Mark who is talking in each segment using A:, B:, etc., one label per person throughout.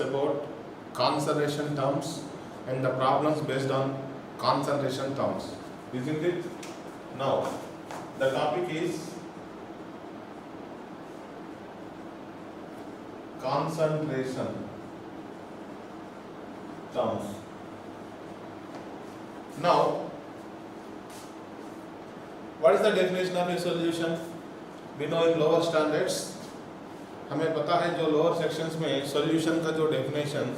A: about concentration terms and the problems based on concentration terms, isn't it? Now, the topic is concentration terms. Now, what is the definition of a solution? We know in lower standards, हमें पता है जो lower sections में solution का जो definition,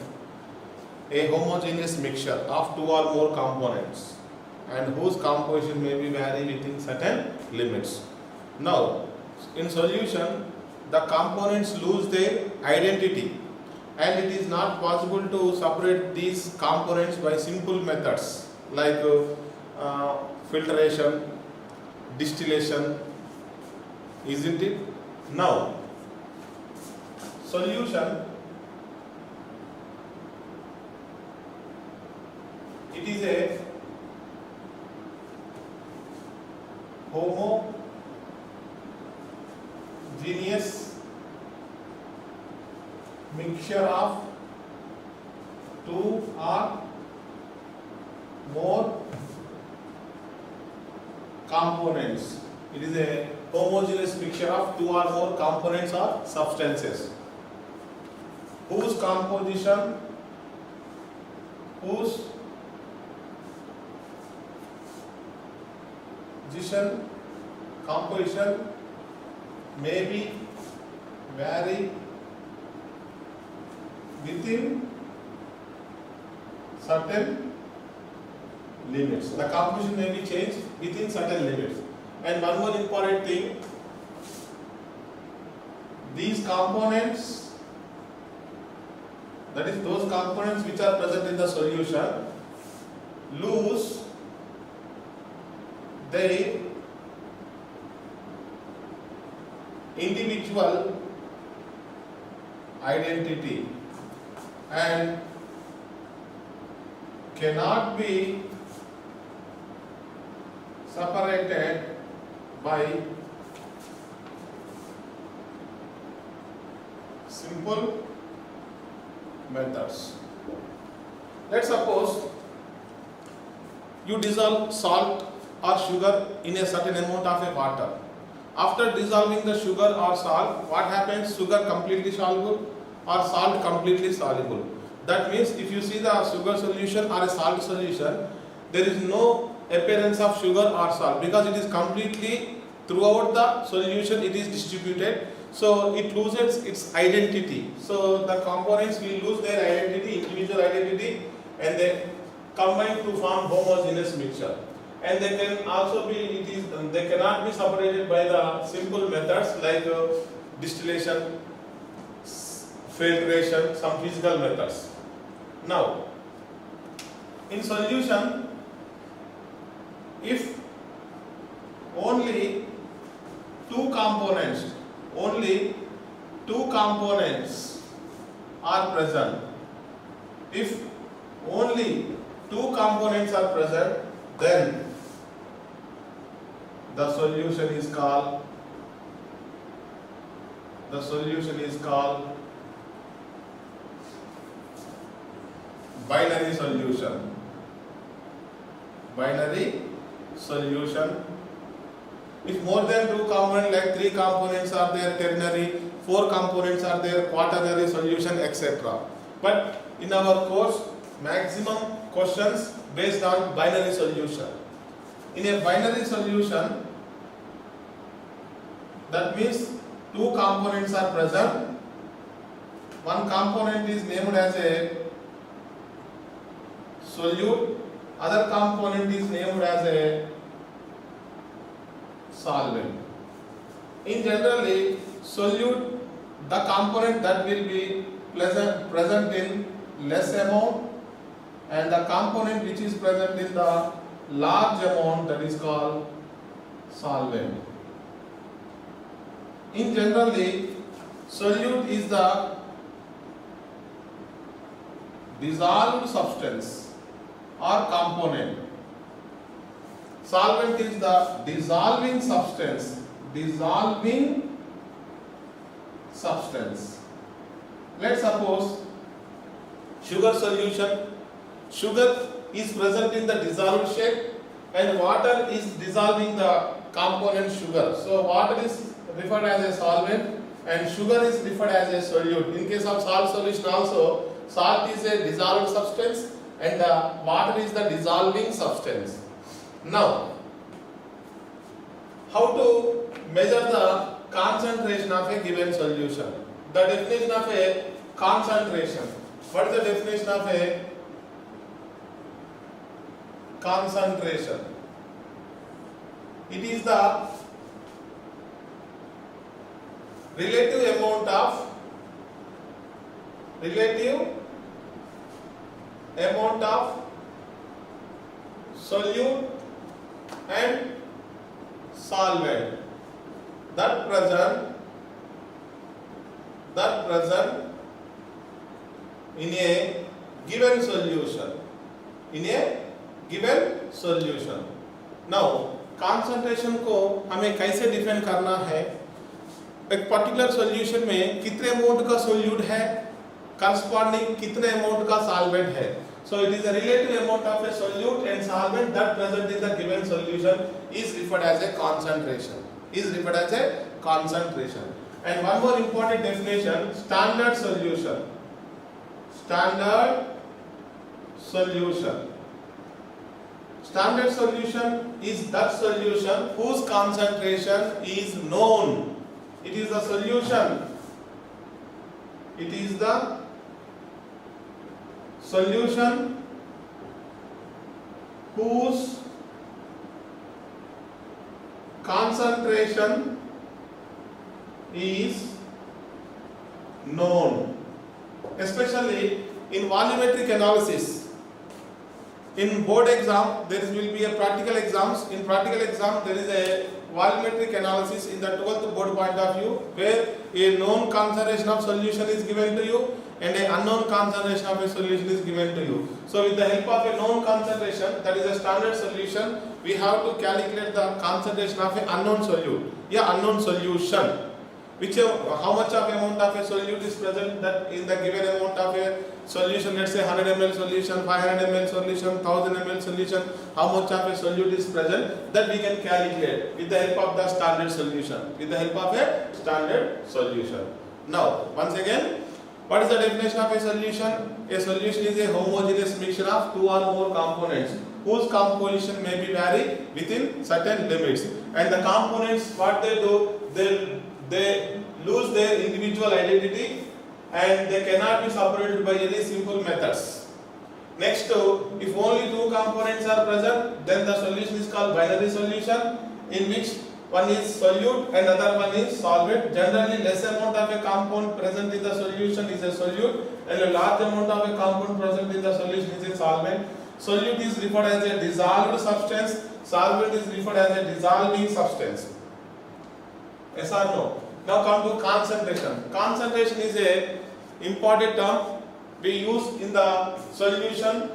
A: a homogeneous mixture of two or more components and whose composition may be vary within certain limits. Now, in solution, the components lose their identity and it is not possible to separate these components by simple methods like filtration, distillation, isn't it? Now, solution, it is a homogeneous mixture of two or more components. It is a homogeneous mixture of two or more components or substances whose composition may be vary within certain limits. The composition may be changed within certain limits. And one more important thing, these components, that is those components which are present in the solution, lose their individual identity and cannot be separated by simple methods. Let's suppose you dissolve salt or sugar in a certain amount of a water. After dissolving the sugar or salt, what happens? Sugar completely soluble or salt completely soluble. That means if you see the sugar solution or a salt solution, there is no appearance of sugar or salt because it is completely throughout the solution it is distributed, so it loses its identity. So the components will lose their identity, individual identity, and they combine to form homogeneous mixture. And they can also be, they cannot be separated by the simple methods like distillation, filtration, some physical methods. Now, in solution, if only two components are present, if only two components are present, then the solution is called binary solution. Binary solution. If more than two components, like three components are there, ternary, four components are there, quaternary solution, etc. But in our course, maximum questions based on binary solution. In a binary solution, that means two components are present. One component is named as a solute, other component is named as a solvent. In generally, solute, the component that will be present in less amount, and the component which is present in the large amount, that is called solvent. In generally, solute is the dissolved substance or component. Solvent is the dissolving substance. Let's suppose sugar solution. Sugar is present in the dissolved shape and water is dissolving the component sugar. So water is referred as a solvent and sugar is referred as a solute. In case of salt solution also, salt is a dissolved substance and the water is the dissolving substance. Now, how to measure the concentration of a given solution? The definition of a concentration. What is the definition of a concentration? It is the relative amount of solute and solvent that present in a given solution. Now concentration को हमें कैसे define करना है? एक particular solution में कितने amount का solute है, करस्पॉन्डिंग कितने अमाउंट का सॉल्वेंट है. So it is a relative amount of a solute and solvent that present in the given solution is referred as a concentration. And one more important definition, standard solution. Standard solution is that solution whose concentration is known. It is the solution whose concentration is known. Especially in volumetric analysis. In board exam, there will be a practical exams. In practical exam, there is a volumetric analysis in the 12th board point of view, where a known concentration of solution is given to you and an unknown concentration of a solution is given to you. So with the help of a known concentration, that is a standard solution, we have to calculate the concentration of an unknown solute, unknown solution. How much of amount of a solute is present that in the given amount of a solution, let's say 100 ml solution, 500 ml solution, 1000 ml solution, how much of a solute is present, that we can calculate with the help of the standard solution. Now, once again, what is the definition of a solution? A solution is a homogeneous mixture of two or more components whose composition may be vary within certain limits. And the components, what they do, they lose their individual identity and they cannot be separated by any simple methods. Next, if only two components are present, then the solution is called binary solution, in which one is solute and other one is solvent. Generally, less amount of a compound present in the solution is a solute and a large amount of a compound present in the solution is a solvent. Solute is referred as a dissolved substance, solvent is referred as a dissolving substance. Yes or no? Now come to concentration. Concentration is a important term we use in the solution.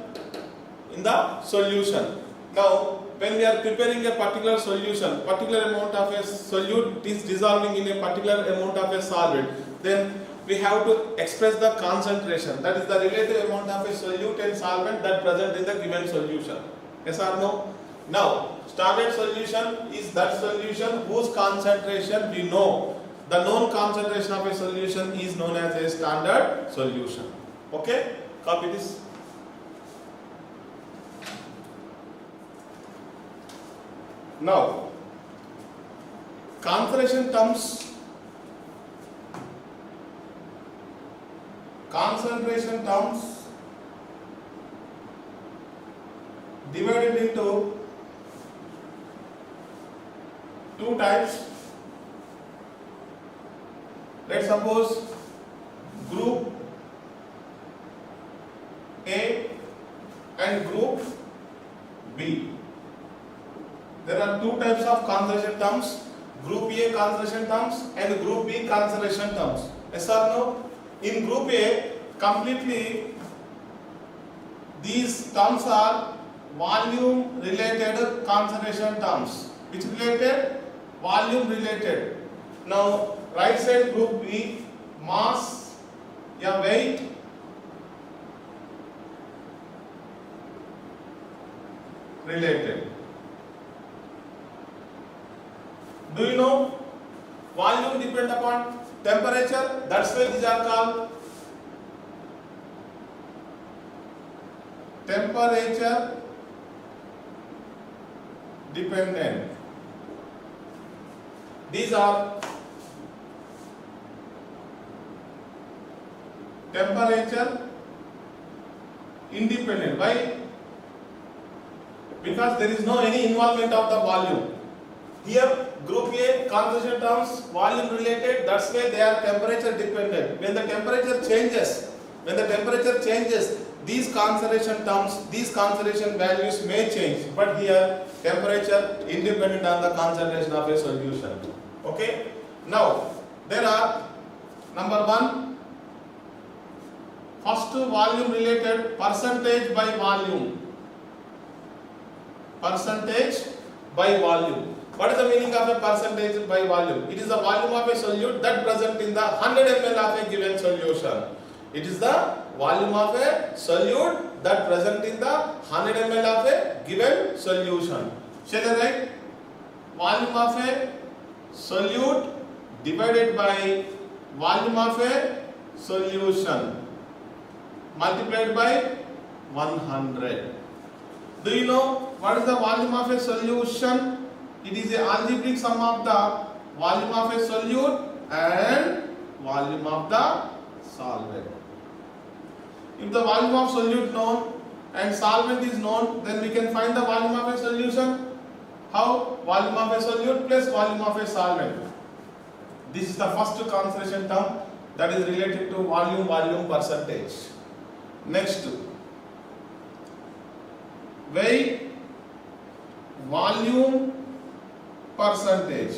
A: Now, when we are preparing a particular solution, particular amount of a solute is dissolving in a particular amount of a solvent, then we have to express the concentration. That is the relative amount of a solute and solvent that present in the given solution. Yes or no? Now, standard solution is that solution whose concentration we know. The known concentration of a solution is known as a standard solution. Okay? Copy this. Now, concentration terms divided into two types. Let's suppose group A and group B. There are two types of concentration terms, group A concentration terms and group B concentration terms. Yes or no? In group A, completely these terms are volume related concentration terms. Which related? Volume related. Now, right side group B, mass या weight related. Do you know volume depend upon temperature? That's why these are called temperature dependent. These are temperature independent. Why? Because there is no any involvement of the volume. Here group A concentration terms volume related, that's why they are temperature dependent. When the temperature changes, these concentration terms, these concentration values may change, but here temperature independent on the concentration of a solution. Okay? Now there are number 1, first volume related, percentage by volume. Percentage by volume. What is the meaning of a percentage by volume? It is the volume of a solute that present in the 100 ml of a given solution. It is the volume of a solute that present in the 100 ml of a given solution. Shall I write? Volume of a solute divided by volume of a solution multiplied by 100. Do you know what is the volume of a solution? It is a algebraic sum of the volume of a solute and volume of the solvent. If the volume of solute known and solvent is known, then we can find the volume of a solution. How? Volume of a solute plus volume of a solvent. This is the first concentration term that is related to volume percentage. Next, weight volume percentage.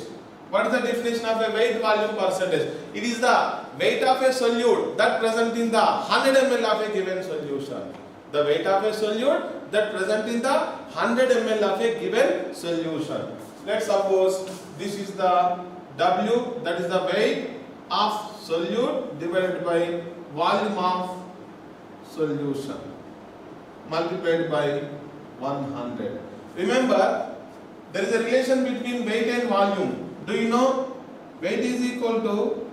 A: What is the definition of a weight volume percentage? It is the weight of a solute that present in the 100 ml of a given solution. The weight of a solute that present in the 100 ml of a given solution. Let's suppose this is the W, that is the weight of solute divided by volume of solution multiplied by 100. Remember, there is a relation between weight and volume. Do you know weight is equal to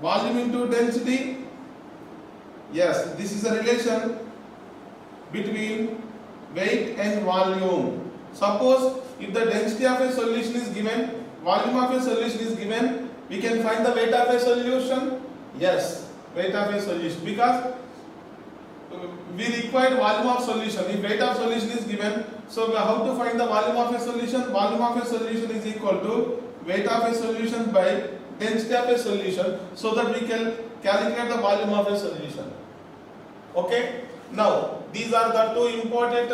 A: volume into density? Yes, this is a relation between weight and volume. Suppose if the density of a solution is given, volume of a solution is given, we can find the weight of a solution. Yes, weight of a solution, because we require volume of solution. If weight of solution is given, so how to find the volume of a solution? Volume of a solution is equal to weight of a solution by density of a solution, so that we can calculate the volume of a solution. Okay? Now, these are the two important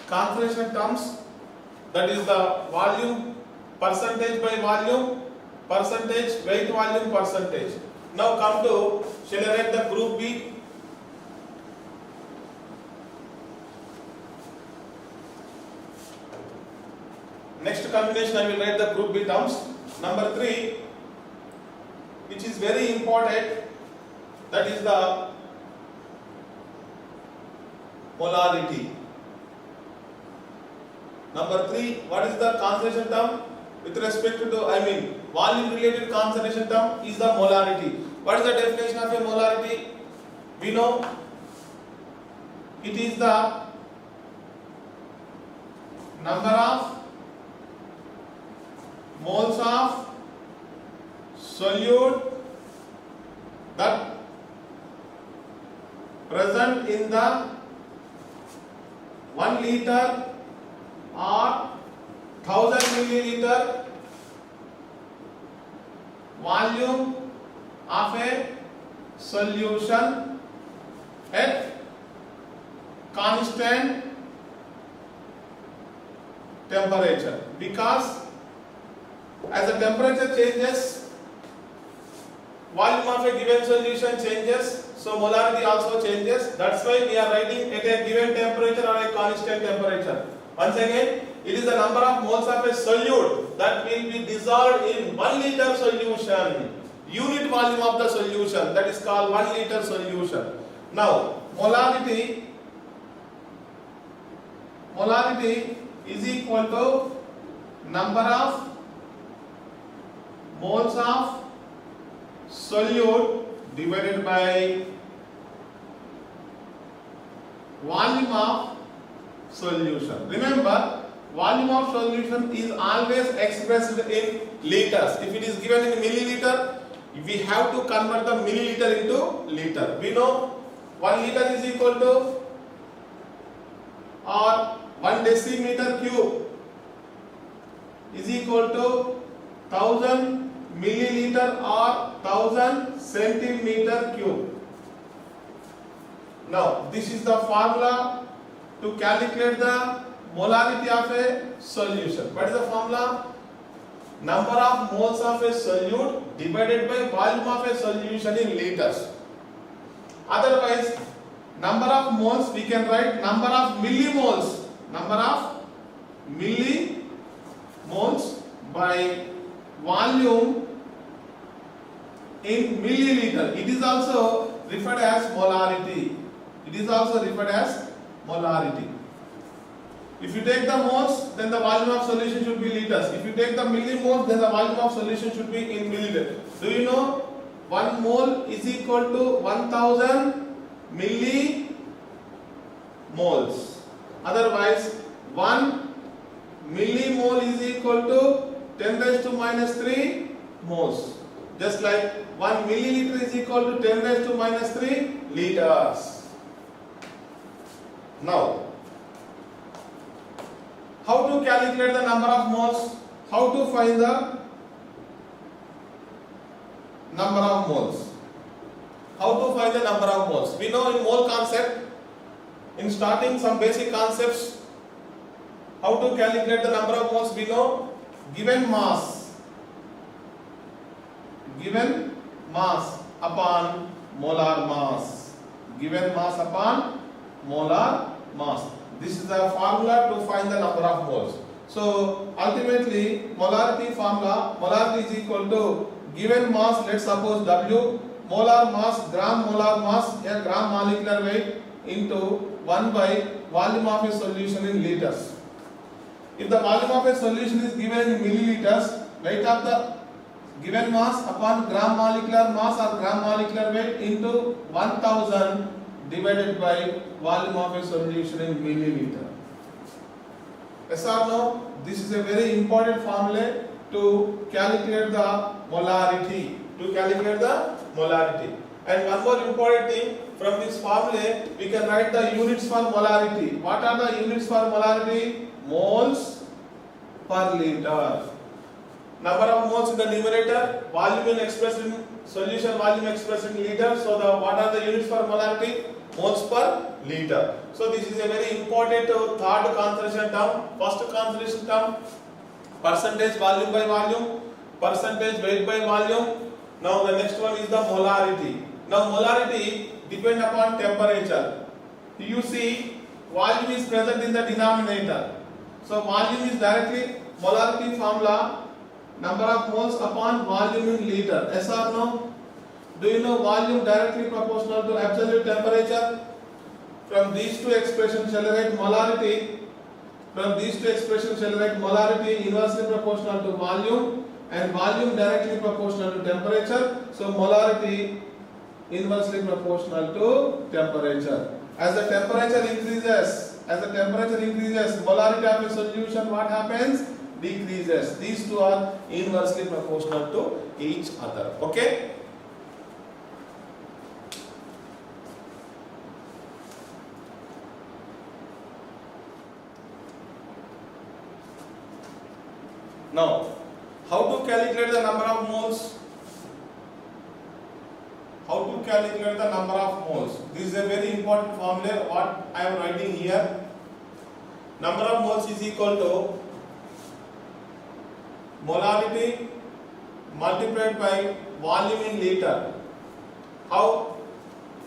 A: concentration terms, that is the volume, percentage by volume, percentage, weight volume, percentage. Now come to, shall I write the group B? Next combination I will write the group B terms. Number 3, which is very important, that is the molarity. Number 3, what is the concentration term? With respect to, volume related concentration term is the molarity. What is the definition of a molarity? We know it is the number of moles of solute that present in the 1 liter or 1000 milliliter volume of a solution at constant temperature. Because as the temperature changes, volume of a given solution changes, so molarity also changes. That's why we are writing at a given temperature or a constant temperature. Once again, it is the number of moles of a solute that will be dissolved in 1 liter solution. Unit volume of the solution, that is called 1 liter solution. Now, molarity molarity is equal to number of moles of solute divided by volume of solution. Remember, volume of solution is always expressed in liters. If it is given in milliliter, we have to convert the milliliter into liter. We know 1 liter is equal to or 1 decimeter cube is equal to 1000 milliliter or 1000 centimeter cube. Now, this is the formula to calculate the molarity of a solution. What is the formula? Number of moles of a solute divided by volume of a solution in liters. Otherwise, number of moles we can write number of millimoles. Number of millimoles by volume in milliliter. It is also referred as molarity. It is also referred as molarity. If you take the moles, then the volume of solution should be liters. If you take the millimoles, then the volume of solution should be in milliliter. Do you know 1 mole is equal to 1000 millimoles? Otherwise, 1 millimole is equal to 10 raised to minus 3 moles. Just like 1 milliliter is equal to 10 raised to minus 3 liters. Now, how to calculate the number of moles? How to find the number of moles? How to find the number of moles? We know in mole concept, in starting some basic concepts, how to calculate the number of moles? We know given mass upon molar mass. Given mass upon molar mass. This is the formula to find the number of moles. So ultimately, molarity formula, molarity is equal to given mass, let's suppose W, molar mass, gram molar mass, a gram molecular weight into 1 by volume of a solution in liters. If the volume of a solution is given in milliliters, weight of the given mass upon gram molecular mass or gram molecular weight into 1000 divided by volume of a solution in milliliter. Yes or no? This is a very important formula to calculate the molarity. And one more important thing, from this formula we can write the units for molarity. What are the units for molarity? Moles per liter. Number of moles in the numerator, volume expressed in solution, volume expressed in liter. So what are the units for molarity? Moles per liter. So this is a very important third concentration term. First concentration term, percentage volume by volume, percentage weight by volume. Now the next one is the molarity. Now molarity depend upon temperature. You see volume is present in the denominator. So volume is directly molarity formula, number of moles upon volume in liter. Yes or no? Do you know volume directly proportional to absolute temperature? From these two expressions shall write molarity. From these two expressions shall write molarity inversely proportional to volume and volume directly proportional to temperature. So molarity inversely proportional to temperature. As the temperature increases, molarity of a solution what happens? Decreases. These two are inversely proportional to each other. Okay? Now, how to calculate the number of moles? How to calculate the number of moles? This is a very important formula what I am writing here. Number of moles is equal to molarity multiplied by volume in liter. How?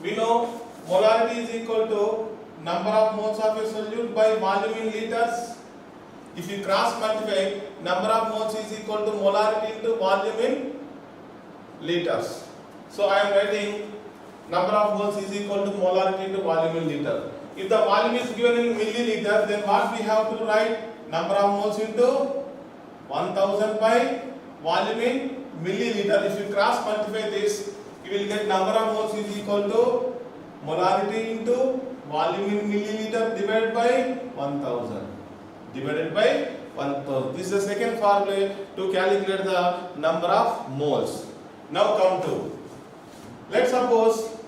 A: We know molarity is equal to number of moles of a solute by volume in liters. If you cross multiply, number of moles is equal to molarity into volume in liters. So I am writing number of moles is equal to molarity into volume in liter. If the volume is given in milliliter, then what we have to write? Number of moles into 1000 by volume in milliliter. If you cross multiply this, you will get number of moles is equal to molarity into volume in milliliter divided by 1000. Divided by 1000. This is the second formula to calculate the number of moles. Now come to, let's suppose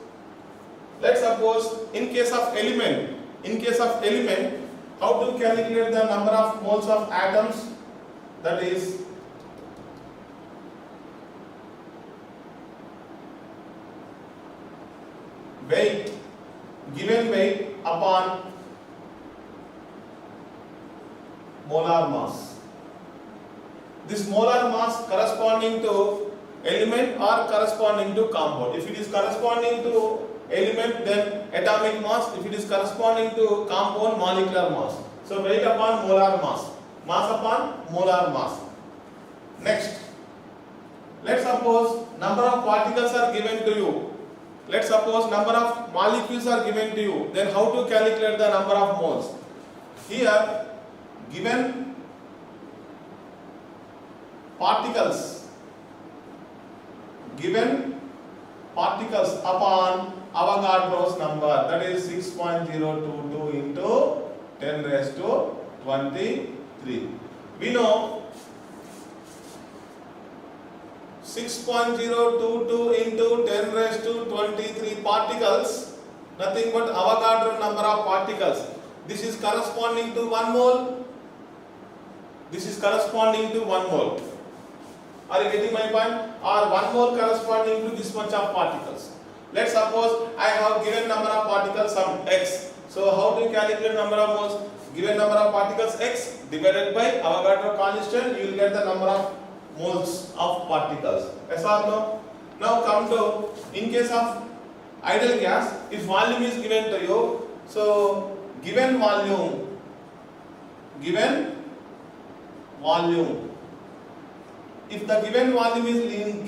A: in case of element, how to calculate the number of moles of atoms? That is weight, given weight upon molar mass. This molar mass corresponding to element or corresponding to compound. If it is corresponding to element, then atomic mass. If it is corresponding to compound, molecular mass. So weight upon molar mass, mass upon molar mass. Next, let's suppose number of particles are given to you. Let's suppose number of molecules are given to you. Then how to calculate the number of moles? Here, given particles upon Avogadro's number, that is 6.022 into 10 raised to 23. We know 6.022 into 10 raised to 23 particles, nothing but Avogadro number of particles. This is corresponding to 1 mole. This is corresponding to 1 mole. Are you getting my point? Or 1 mole corresponding to this much of particles. Let's suppose I have given number of particles some x. So how to calculate number of moles? Given number of particles x divided by Avogadro constant, you will get the number of moles of particles. Yes or no? Now come to, in case of ideal gas, if volume is given to you, so given volume, if the given volume is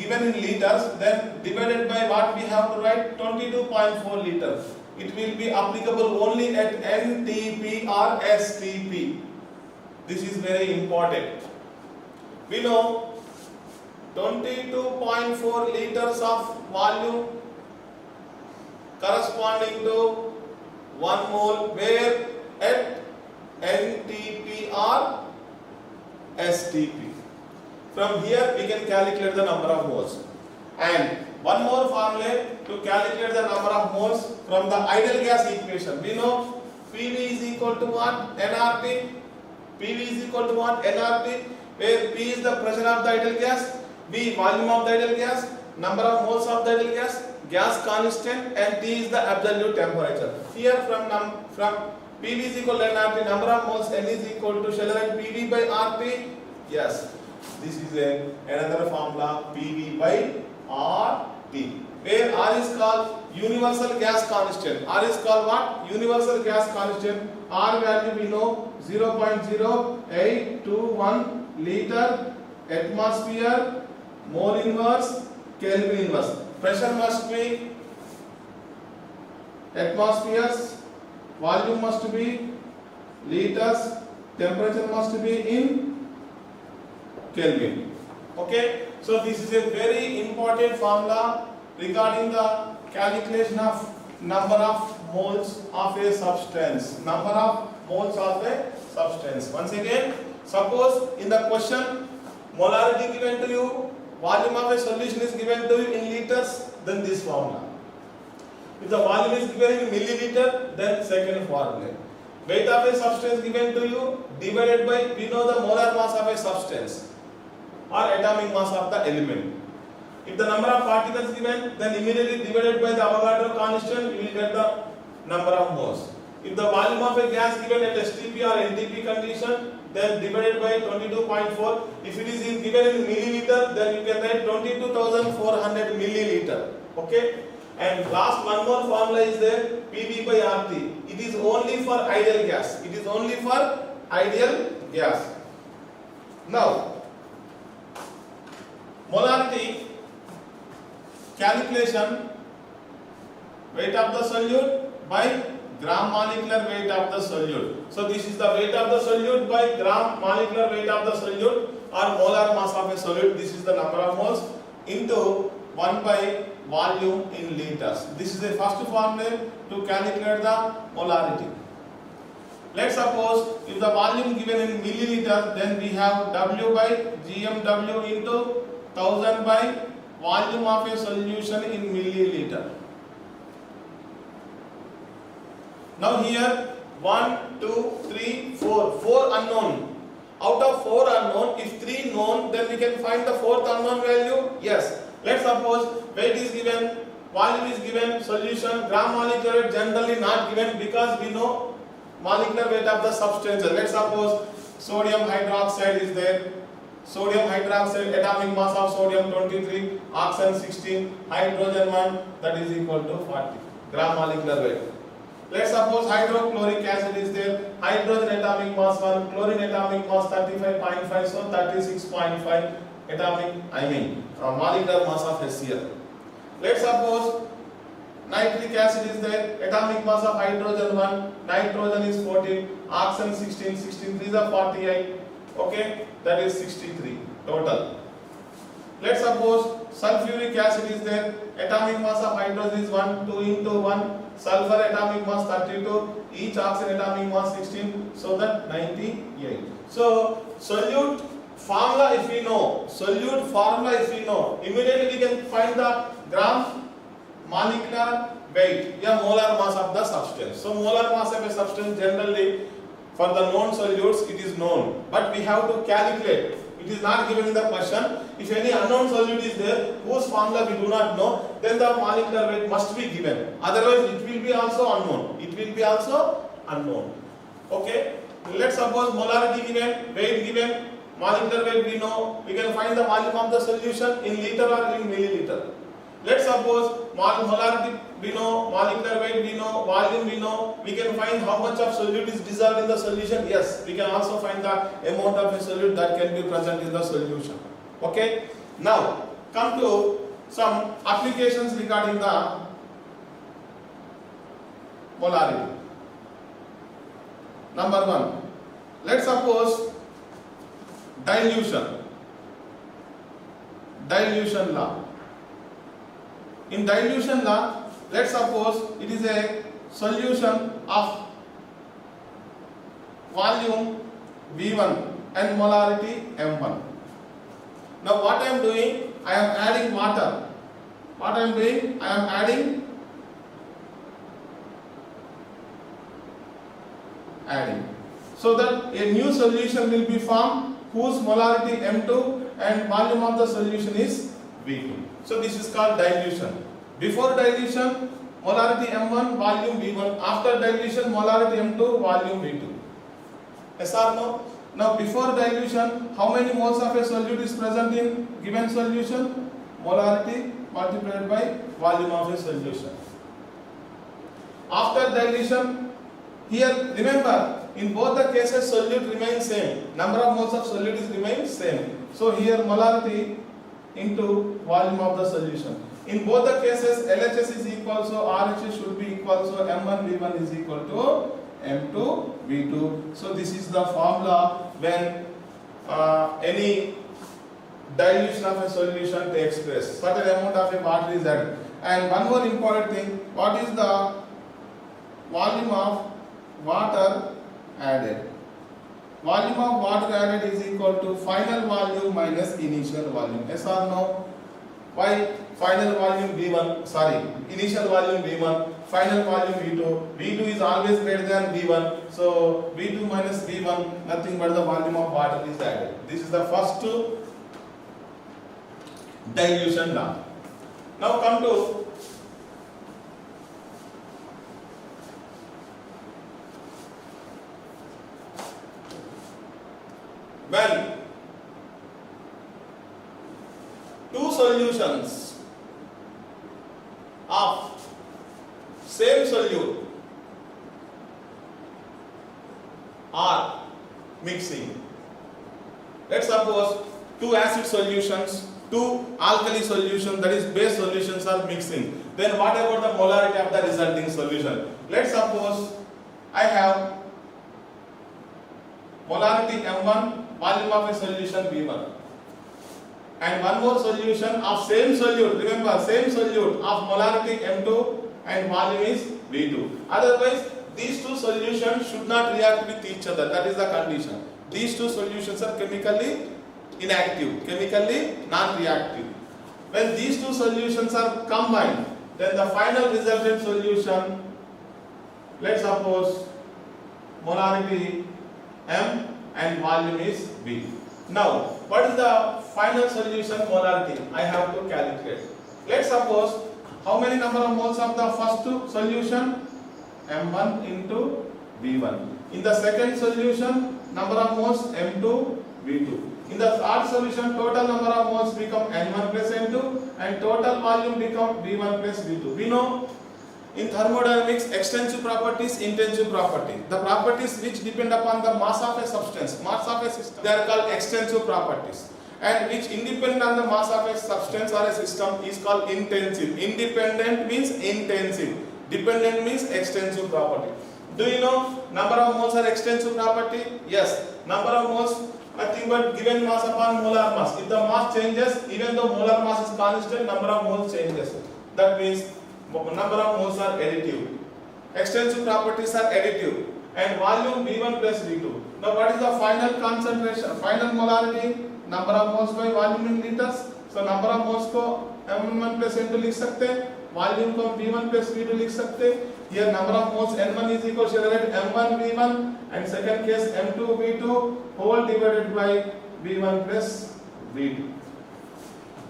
A: given in liters, then divided by what we have to write, 22.4 liters. It will be applicable only at NTP or STP. This is very important. We know 22.4 liters of volume corresponding to 1 mole, where at NTP or STP. From here we can calculate the number of moles. And one more formula to calculate the number of moles from the ideal gas equation. We know PV is equal to what? nRT. PV is equal to what? nRT. Where P is the pressure of the ideal gas, V volume of the ideal gas, number of moles of the ideal gas, gas constant, and T is the absolute temperature. Here from PV is equal to nRT, number of moles N is equal to, shall I write PV by RT? Yes. This is another formula, PV by RT, where R is called universal gas constant. R is called what? Universal gas constant. R value we know 0.0821 liter atmosphere mole inverse Kelvin inverse. Pressure must be atmospheres, volume must be liters, temperature must be in Kelvin. Okay, so this is a very important formula regarding the calculation of number of moles of a substance. Number of moles of a substance. Once again, suppose in the question molarity given to you, volume of a solution is given to you in liters, then this formula. If the volume is given in milliliter, then second formula. Weight of a substance given to you divided by, we know the molar mass of a substance or atomic mass of the element. If the number of particles given, then immediately divided by the Avogadro constant, you will get the number of moles. If the volume of a gas given at STP or NTP condition, then divided by 22.4. If it is given in milliliter, then you can write 22,400 milliliter. Okay? And last one more formula is there, PV by RT. It is only for ideal gas. It is only for ideal gas. Now, molarity calculation, weight of the solute by gram molecular weight of the solute. So this is the weight of the solute by gram molecular weight of the solute or molar mass of a solute. This is the number of moles into 1 by volume in liters. This is the first formula to calculate the molarity. Let's suppose if the volume given in milliliter, then we have W by GMW into 1000 by volume of a solution in milliliter. Now here 1, 2, 3, 4. 4 unknown. Out of 4 unknown, if 3 known, then we can find the 4th unknown value. Yes. Let's suppose weight is given, volume is given, solution, gram molecular weight generally not given because we know molecular weight of the substance. Let's suppose sodium hydroxide is there. Sodium hydroxide, atomic mass of sodium 23, oxygen 16, hydrogen 1, that is equal to 40 gram molecular weight. Let's suppose hydrochloric acid is there. Hydrogen atomic mass 1, chlorine atomic mass 35.5, so 36.5 molecular mass of HCl. Let's suppose nitric acid is there. Atomic mass of hydrogen 1, nitrogen is 14, oxygen 16, 16 3 is 48. Okay, that is 63 total. Let's suppose sulfuric acid is there. Atomic mass of hydrogen is 1, 2 into 1. Sulfur atomic mass 32. Each oxygen atomic mass 16. So that 98. So solute formula if we know. Solute formula if we know. Immediately we can find the gram molecular weight, molar mass of the substance. So molar mass of a substance generally for the known solutes it is known, but we have to calculate. It is not given in the question. If any unknown solute is there whose formula we do not know, then the molecular weight must be given. Otherwise it will be also unknown. It will be also unknown. Okay. Let's suppose molarity given, weight given, molecular weight we know. We can find the volume of the solution in liter or in milliliter. Let's suppose molarity we know, molecular weight we know, volume we know. We can find how much of solute is dissolved in the solution. Yes, we can also find the amount of a solute that can be present in the solution. Okay. Now come to some applications regarding the molarity. Number 1. Let's suppose dilution law. In dilution law, let's suppose it is a solution of volume V1 and molarity M1. Now what I am doing, I am adding water. What I am doing, I am adding so that a new solution will be formed whose molarity M2 and volume of the solution is V2. So this is called dilution. Before dilution, molarity M1, volume V1. After dilution, molarity M2, volume V2. Yes or no? Now before dilution, how many moles of a solute is present in given solution? Molarity multiplied by volume of a solution. After dilution, here remember, in both the cases solute remains same. Number of moles of solute is remains same. So here molarity into volume of the solution. In both the cases, LHS is equal, so RHS should be equal, so M1 V1 is equal to M2 V2. So this is the formula when any dilution of a solution takes place. Certain amount of a water is added. And one more important thing, what is the volume of water added? Volume of water added is equal to final volume minus initial volume. Yes or no? Why? Final volume V1, sorry, initial volume V1, final volume V2. V2 is always greater than V1. So V2 minus V1, nothing but the volume of water is added. This is the first dilution law. Now come to when two solutions of same solute are mixing. Let's suppose two acid solutions, two alkali solutions, that is base solutions are mixing. Then what about the molarity of the resulting solution? Let's suppose I have molarity M1, volume of a solution V1, and one more solution of same solute. Remember, same solute of molarity M2 and volume is V2. Otherwise, these two solutions should not react with each other. That is the condition. These two solutions are chemically inactive, chemically non-reactive. When these two solutions are combined, then the final resultant solution, let's suppose molarity M and volume is V. Now, what is the final solution molarity? I have to calculate. Let's suppose how many number of moles of the first solution? M1 into V1. In the second solution, number of moles M2, V2. In the third solution, total number of moles become N1 plus N2 and total volume become V1 plus V2. We know in thermodynamics extensive properties, intensive property. The properties which depend upon the mass of a substance, mass of a system, they are called extensive properties. And which independent on the mass of a substance or a system is called intensive. Independent means intensive. Dependent means extensive property. Do you know number of moles are extensive property? Yes. Number of moles, nothing but given mass upon molar mass. If the mass changes, even though molar mass is constant, number of moles changes. That means number of moles are additive. Extensive properties are additive. And volume V1 plus V2. Now what is the final concentration, final molarity? Number of moles by volume in liters. So number of moles को M1 plus N2 लिख सकते हैं, volume को V1 plus V2 लिख सकते हैं. Here number of moles N1 is equal to M1 V1 and second case M2 V2 whole divided by V1 plus V2.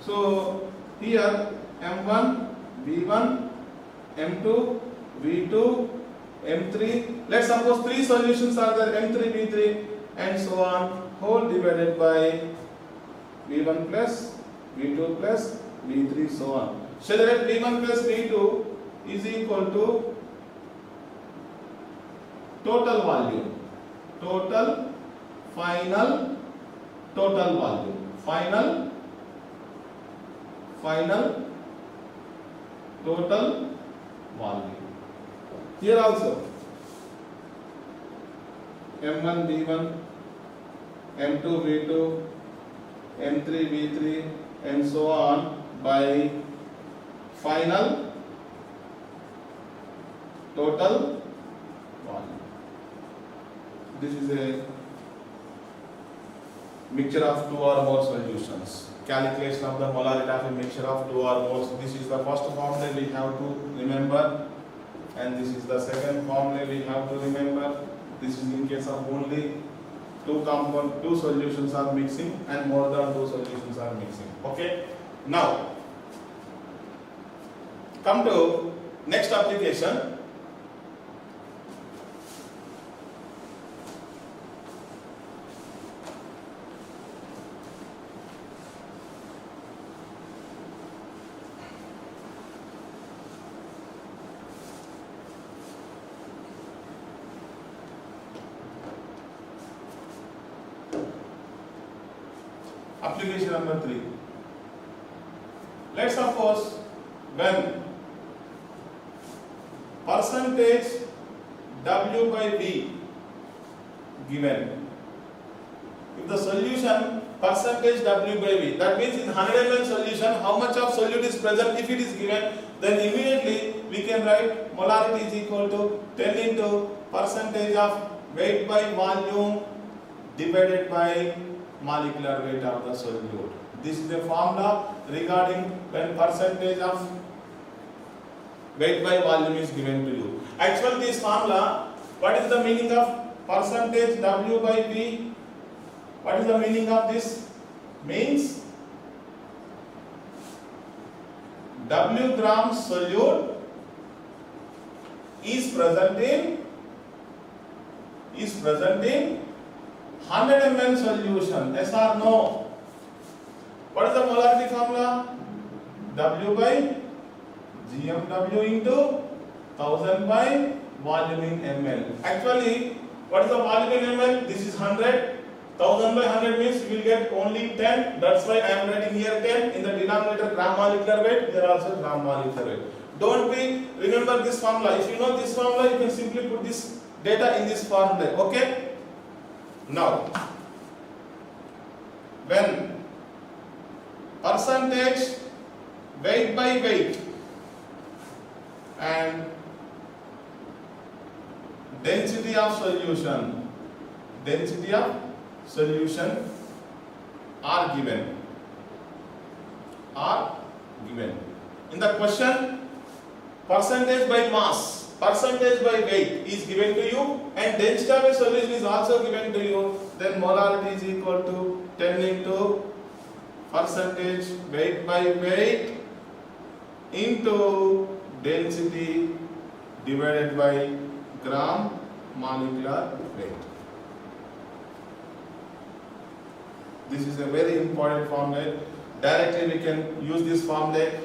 A: So here M1 V1 M2 V2 M3. Let's suppose three solutions are there, M3 V3 and so on, whole divided by V1 plus V2 plus V3 so on. So that V1 plus V2 is equal to total volume, total final total volume, final total volume. Here also M1 V1, M2 V2, M3 V3 and so on by final total volume. This is a mixture of two or more solutions. Calculation of the molarity of a mixture of two or more. This is the first formula we have to remember, and this is the second formula we have to remember. This is in case of only two solutions are mixing and more than two solutions are mixing. Okay. Now come to next application. Application number 3. Let's suppose when percentage W by V given, if the solution percentage W by V, that means in 100 ml solution how much of solute is present, if it is given, then immediately we can write molarity is equal to 10 into percentage of weight by volume divided by molecular weight of the solute. This is the formula regarding when percentage of weight by volume is given to you. Actually this formula, what is the meaning of percentage W by V? What is the meaning of this? Means W gram solute is present in 100 ml solution. Yes or no? What is the molarity formula? W by GMW into 1000 by volume in ml. Actually, what is the volume in ml? This is 100. 1000 by 100 means we will get only 10. That's why I am writing here 10. In the denominator gram molecular weight, here also gram molecular weight. Don't be remember this formula. If you know this formula, you can simply put this data in this formula. Okay? Now, when percentage weight by weight and density of solution are given. In the question, percentage by mass, percentage by weight is given to you and density of a solution is also given to you, then molarity is equal to 10 into percentage weight by weight into density divided by gram molecular weight. This is a very important formula. Directly we can use this formula.